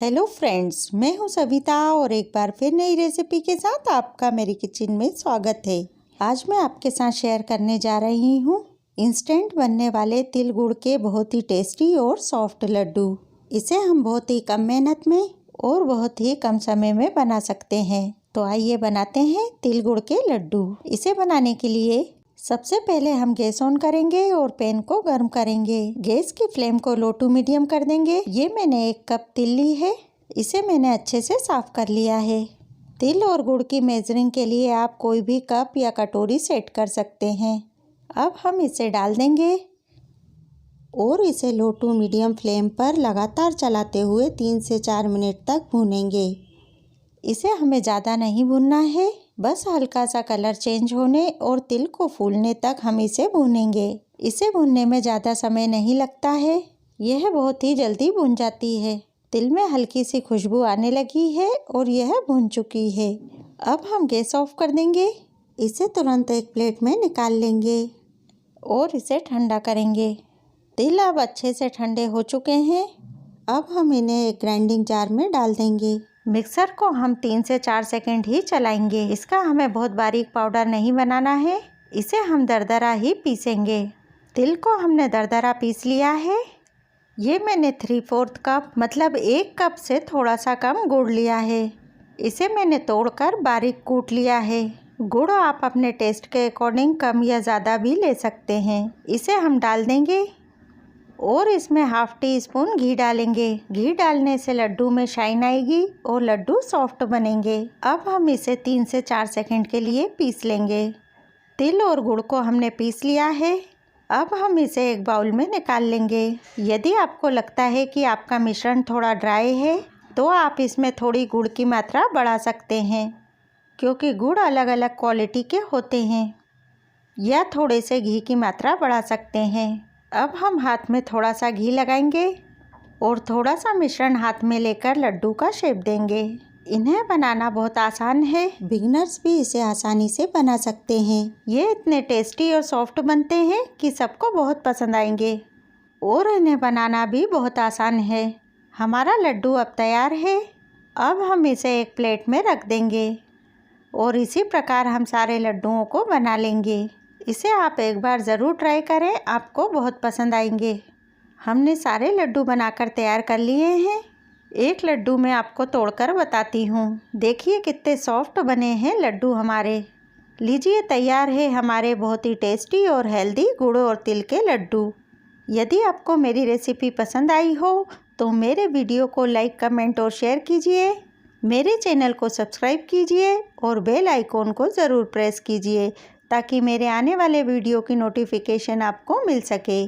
Hello friends, मैं हूं सविता और एक बार फिर नई रेसिपी के साथ आपका मेरी किचन में स्वागत है। आज मैं आपके साथ शेयर करने जा रही हूं इंस्टेंट बनने वाले तिल गुड़ के बहुत ही टेस्टी और सॉफ्ट लड्डू। इसे हम बहुत ही कम मेहनत में और बहुत ही कम समय में बना सकते हैं। तो आइए बनाते हैं तिल गुड़ के लड्डू। इसे बनाने के लिए सबसे पहले हम गैस ऑन करेंगे और पैन को गर्म करेंगे। गैस की फ्लेम को लो टू मीडियम कर देंगे। ये मैंने 1 कप तिल ली है। इसे मैंने अच्छे से साफ कर लिया है। तिल और गुड़ की मेजरिंग के लिए आप कोई भी कप या कटोरी सेट कर सकते हैं। अब हम इसे डाल देंगे और इसे लो टू मीडियम फ्लेम पर लगातार चलाते हुए 3 से 4 मिनट तक भूनेंगे। इसे हमें ज़्यादा नहीं भूनना है, बस हल्का सा कलर चेंज होने और तिल को फूलने तक हम इसे भूनेंगे। इसे भूनने में ज़्यादा समय नहीं लगता है, यह बहुत ही जल्दी भून जाती है। तिल में हल्की सी खुशबू आने लगी है और यह भून चुकी है। अब हम गैस ऑफ कर देंगे। इसे तुरंत एक प्लेट में निकाल लेंगे और इसे ठंडा करेंगे। तिल अब अच्छे से ठंडे हो चुके हैं। अब हम इन्हें एक ग्राइंडिंग जार में डाल देंगे। मिक्सर को हम 3 से 4 सेकंड ही चलाएंगे। इसका हमें बहुत बारीक पाउडर नहीं बनाना है, इसे हम दरदरा ही पीसेंगे। तिल को हमने दरदरा पीस लिया है। ये मैंने 3/4 कप मतलब 1 कप से थोड़ा सा कम गुड़ लिया है। इसे मैंने तोड़कर बारीक कूट लिया है। गुड़ आप अपने टेस्ट के अकॉर्डिंग कम या ज़्यादा भी ले सकते हैं। इसे हम डाल देंगे और इसमें ½ टीस्पून घी डालेंगे। घी डालने से लड्डू में शाइन आएगी और लड्डू सॉफ्ट बनेंगे। अब हम इसे 3 से 4 सेकंड के लिए पीस लेंगे। तिल और गुड़ को हमने पीस लिया है। अब हम इसे एक बाउल में निकाल लेंगे। यदि आपको लगता है कि आपका मिश्रण थोड़ा ड्राई है तो आप इसमें थोड़ी गुड़ की मात्रा बढ़ा सकते हैं, क्योंकि गुड़ अलग अलग क्वालिटी के होते हैं, या थोड़े से घी की मात्रा बढ़ा सकते हैं। अब हम हाथ में थोड़ा सा घी लगाएंगे और थोड़ा सा मिश्रण हाथ में लेकर लड्डू का शेप देंगे। इन्हें बनाना बहुत आसान है, बिगिनर्स भी इसे आसानी से बना सकते हैं। ये इतने टेस्टी और सॉफ्ट बनते हैं कि सबको बहुत पसंद आएंगे और इन्हें बनाना भी बहुत आसान है। हमारा लड्डू अब तैयार है। अब हम इसे एक प्लेट में रख देंगे और इसी प्रकार हम सारे लड्डुओं को बना लेंगे। इसे आप एक बार ज़रूर ट्राई करें, आपको बहुत पसंद आएंगे। हमने सारे लड्डू बनाकर तैयार कर लिए हैं। एक लड्डू मैं आपको तोड़कर बताती हूँ। देखिए कितने सॉफ्ट बने हैं लड्डू हमारे। लीजिए, तैयार है हमारे बहुत ही टेस्टी और हेल्दी गुड़ और तिल के लड्डू। यदि आपको मेरी रेसिपी पसंद आई हो तो मेरे वीडियो को लाइक, कमेंट और शेयर कीजिए। मेरे चैनल को सब्सक्राइब कीजिए और बेल आइकॉन को ज़रूर प्रेस कीजिए ताकि मेरे आने वाले वीडियो की नोटिफिकेशन आपको मिल सके।